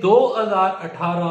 2018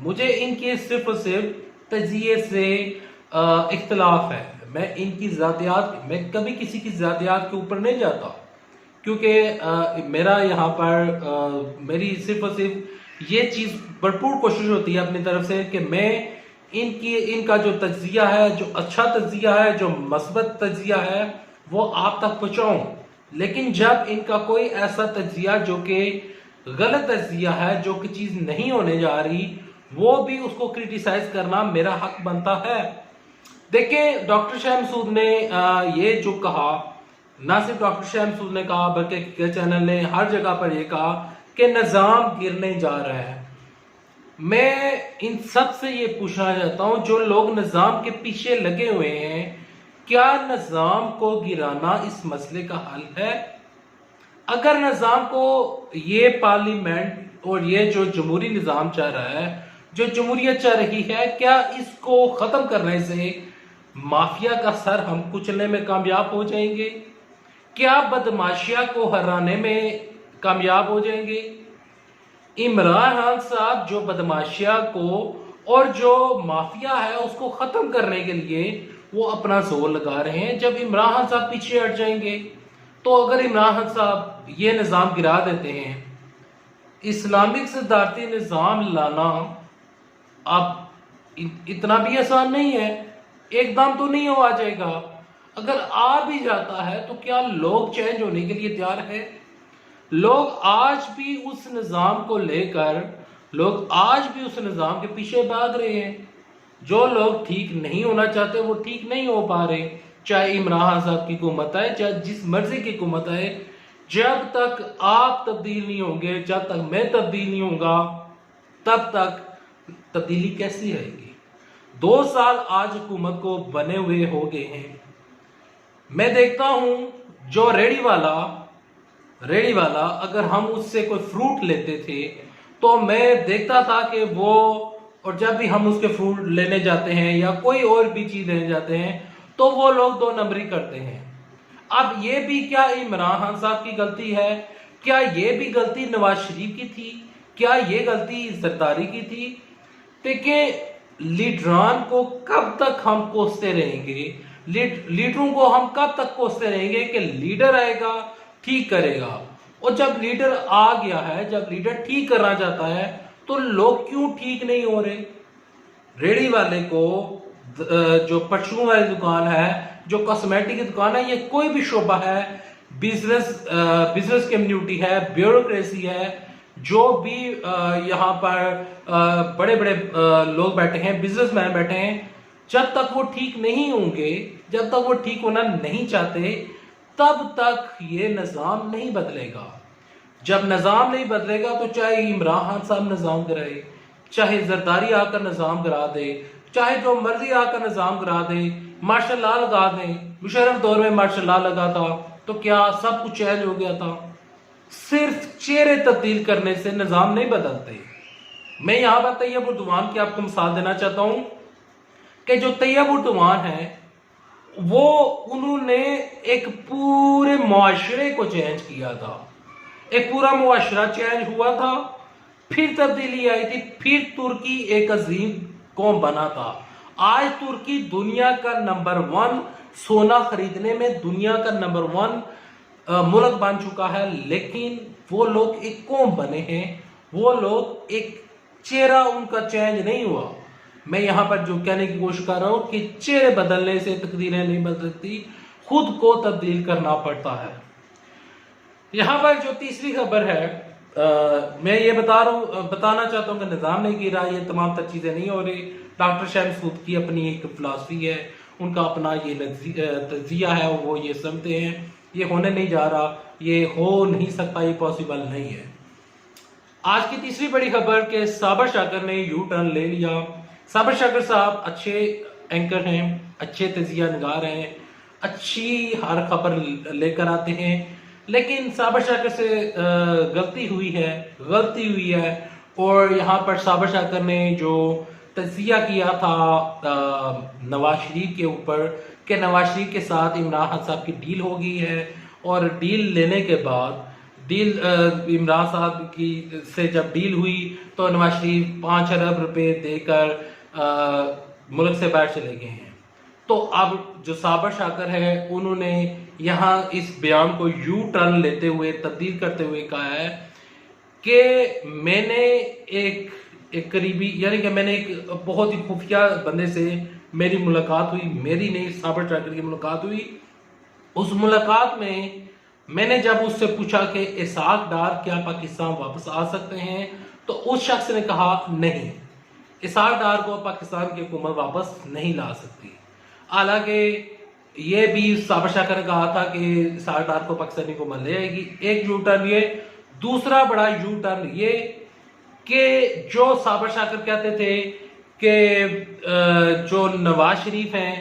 مجھے ان کی صرف اور صرف تجزیے سے اختلاف ہے. میں ان کی ذاتیات، میں کبھی کسی کی ذاتیات کے اوپر نہیں جاتا، کیونکہ میرا یہاں پر میری صرف اور صرف یہ چیز بھرپور کوشش ہوتی ہے اپنی طرف سے کہ میں ان کا جو تجزیہ ہے، جو اچھا تجزیہ ہے، جو مثبت تجزیہ ہے، وہ آپ تک پہنچاؤں. لیکن جب ان کا کوئی ایسا تجزیہ جو کہ غلط تجزیہ ہے، جو کہ چیز نہیں ہونے جا رہی، وہ بھی اس کو کریٹیسائز کرنا میرا حق بنتا ہے. دیکھیں ڈاکٹر شاہ مسعود نے یہ جو کہا، نہ صرف ڈاکٹر شاہ مسعود نے کہا بلکہ چینل نے ہر جگہ پر یہ کہا کہ نظام گرنے جا رہا ہے. میں ان سب سے یہ پوچھنا چاہتا ہوں جو لوگ نظام کے پیچھے لگے ہوئے ہیں، کیا نظام کو گرانا اس مسئلے کا حل ہے؟ اگر نظام کو یہ پارلیمنٹ اور یہ جو جمہوری نظام چل رہا ہے، جو جمہوریت چل رہی ہے، کیا اس کو ختم کرنے سے مافیا کا سر ہم کچلنے میں کامیاب ہو جائیں گے؟ کیا بدماشیا کو ہرانے میں کامیاب ہو جائیں گے؟ عمران خان صاحب جو بدماشیا کو اور جو مافیا ہے اس کو ختم کرنے کے لیے وہ اپنا زور لگا رہے ہیں. جب عمران خان صاحب پیچھے ہٹ جائیں گے، تو اگر عمران خان صاحب یہ نظام گرا دیتے ہیں، اسلامک صدارتی نظام لانا اب اتنا بھی آسان نہیں ہے، ایک دم تو نہیں آ جائے گا. اگر آ بھی جاتا ہے تو کیا لوگ چینج ہونے کے لیے تیار ہے؟ لوگ آج بھی اس نظام کو لے کر، لوگ آج بھی اس نظام کے پیچھے بھاگ رہے ہیں. جو لوگ ٹھیک نہیں ہونا چاہتے وہ ٹھیک نہیں ہو پا رہے، چاہے عمران خان صاحب کی حکومت آئے، چاہے جس مرضی کی حکومت آئے. جب تک آپ تبدیل نہیں ہوں گے، جب تک میں تبدیل نہیں ہوں گا، تب تک تبدیلی کیسی رہے گی؟ 2 سال آج حکومت کو بنے ہوئے ہو گئے ہیں. میں دیکھتا ہوں جو ریڑی والا اگر ہم اس سے کوئی فروٹ لیتے تھے تو میں دیکھتا تھا کہ وہ، اور جب بھی ہم اس کے فروٹ لینے جاتے ہیں یا کوئی اور بھی چیز لینے جاتے ہیں تو وہ لوگ 2 نمبری کرتے ہیں. اب یہ بھی کیا عمران خان صاحب کی غلطی ہے؟ کیا یہ بھی غلطی نواز شریف کی تھی؟ کیا یہ غلطی زرداری کی تھی؟ دیکھیں لیڈران کو کب تک ہم کوستے رہیں گے، لیڈروں کو ہم کب تک کوستے رہیں گے کہ لیڈر آئے گا ٹھیک کرے گا. اور جب لیڈر آ گیا ہے، جب لیڈر ٹھیک کرنا چاہتا ہے تو لوگ کیوں ٹھیک نہیں ہو رہے؟ ریڑی والے کو، جو پرچون والی دکان ہے، جو کاسمیٹک کی دکان ہے، یہ کوئی بھی شعبہ ہے، بزنس کمیونٹی ہے، بیوروکریسی ہے، جو بھی یہاں پر بڑے بڑے لوگ بیٹھے ہیں، بزنس مین بیٹھے ہیں، جب تک وہ ٹھیک نہیں ہوں گے، جب تک وہ ٹھیک ہونا نہیں چاہتے، تب تک یہ نظام نہیں بدلے گا. جب نظام نہیں بدلے گا تو چاہے عمران خان صاحب نظام گرائے، چاہے زرداری آ کر نظام گرا دے، چاہے جو مرضی آ کر نظام گرا دے، مارشل لا لگا دیں. مشرف دور میں مارشل لا لگا تھا تو کیا سب کچھ چینج ہو گیا تھا؟ صرف چہرے تبدیل کرنے سے نظام نہیں بدلتے. میں یہاں پر طیب اردوان کی آپ کو مثال دینا چاہتا ہوں کہ جو طیب اردوان ہے، وہ انہوں نے ایک پورے معاشرے کو چینج کیا تھا. ایک پورا معاشرہ چینج ہوا تھا، پھر تبدیلی آئی تھی، پھر ترکی ایک عظیم قوم بنا تھا. آج ترکی دنیا کا نمبر 1 سونا خریدنے میں دنیا کا نمبر 1 ملک بن چکا ہے. لیکن وہ لوگ ایک قوم بنے ہیں، وہ لوگ ایک چہرہ ان کا چینج نہیں ہوا. میں یہاں پر جو کہنے کی کوشش کر رہا ہوں کہ چہرے بدلنے سے تقدیریں نہیں بدلتی، خود کو تبدیل کرنا پڑتا ہے. یہاں پر جو تیسری خبر ہے، میں یہ بتانا چاہتا ہوں کہ نظام نہیں گرا، یہ تمام تر چیزیں نہیں ہو رہی. ڈاکٹر شاہ مسعود کی اپنی ایک فلسفی ہے، ان کا اپنا یہ تجزیہ ہے، وہ یہ سمجھتے ہیں یہ ہونے نہیں جا رہا، یہ ہو نہیں سکتا، یہ پاسبل نہیں ہے. آج کی تیسری بڑی خبر کہ صابر شاکر نے یو ٹرن لے لیا. صابر شاکر صاحب اچھے اینکر ہیں، اچھے تجزیہ نگار ہیں، اچھی ہر خبر لے کر آتے ہیں. لیکن صابر شاکر سے غلطی ہوئی ہے. اور یہاں پر صابر شاکر نے جو تجزیہ کیا تھا نواز شریف کے اوپر کہ نواز شریف کے ساتھ عمران خان صاحب کی ڈیل ہو گئی ہے، اور ڈیل لینے کے بعد ڈیل عمران صاحب کی سے جب ڈیل ہوئی تو نواز شریف 5 ارب روپے دے کر ملک سے باہر چلے گئے ہیں. تو اب جو صابر شاکر ہے انہوں نے یہاں اس بیان کو یو ٹرن لیتے ہوئے تبدیل کرتے ہوئے کہا ہے کہ میں نے ایک قریبی یعنی کہ میں نے ایک بہت ہی خفیہ بندے سے میری ملاقات ہوئی، میری نہیں صابر شاکر کی ملاقات ہوئی. اس ملاقات میں نے جب اس سے پوچھا کہ اسحاق ڈار کیا پاکستان واپس آ سکتے ہیں تو اس شخص نے کہا نہیں، اسحاق ڈار کو پاکستان کی حکومت واپس نہیں لا سکتی. حالانکہ یہ بھی صابر شاکر نے کہا تھا کہ اسحاق ڈار کو پاکستانی حکومت لے آئے گی. ایک یو ٹرن یہ. دوسرا بڑا یو ٹرن یہ کہ جو صابر شاکر کہتے تھے کہ جو نواز شریف ہیں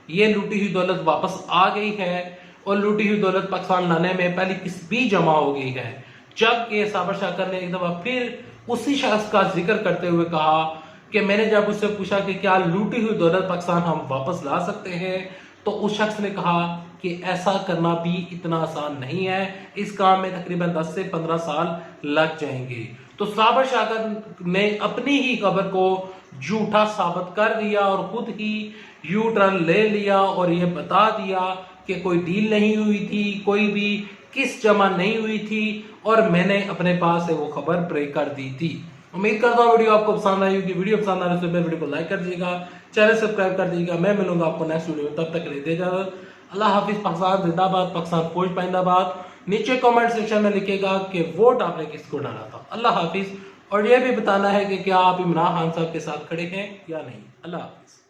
یہ لوٹی ہوئی دولت واپس آ گئی ہے اور لوٹی ہوئی دولت پاکستان لانے میں پہلی قسط جمع ہو گئی ہے، جبکہ صابر شاکر نے ایک دفعہ پھر اسی شخص کا ذکر کرتے ہوئے کہا کہ میں نے جب اس سے پوچھا کہ کیا لوٹی ہوئی دولت پاکستان ہم واپس لا سکتے ہیں تو اس شخص نے کہا کہ ایسا کرنا بھی اتنا آسان نہیں ہے، اس کام میں تقریباً 10 سے 15 سال لگ جائیں گے. تو صابر شاکر نے اپنی ہی خبر کو جھوٹا ثابت کر دیا اور خود ہی یو ٹرن لے لیا اور یہ بتا دیا کہ کوئی ڈیل نہیں ہوئی تھی، کوئی بھی قسط جمع نہیں ہوئی تھی اور میں نے اپنے پاس سے وہ خبر بریک کر دی تھی. امید کرتا ہوں ویڈیو آپ کو پسند آئی ہوگی. ویڈیو پسند آنے سے پہلے ویڈیو کو لائک کر دیجیے گا، چینل سبسکرائب کر دیجیے گا. میں ملوں گا آپ کو نیکسٹ ویڈیو میں، تب تک کے لیے دے اجازت. اللہ حافظ. پاکستان زندہ باد، پاکستان فوج پائندہ باد. نیچے کامنٹ سیکشن میں لکھے گا کہ ووٹ آپ نے کس کو ڈالا تھا. اللہ حافظ. اور یہ بھی بتانا ہے کہ کیا آپ عمران خان صاحب کے ساتھ کھڑے ہیں یا نہیں. اللہ حافظ.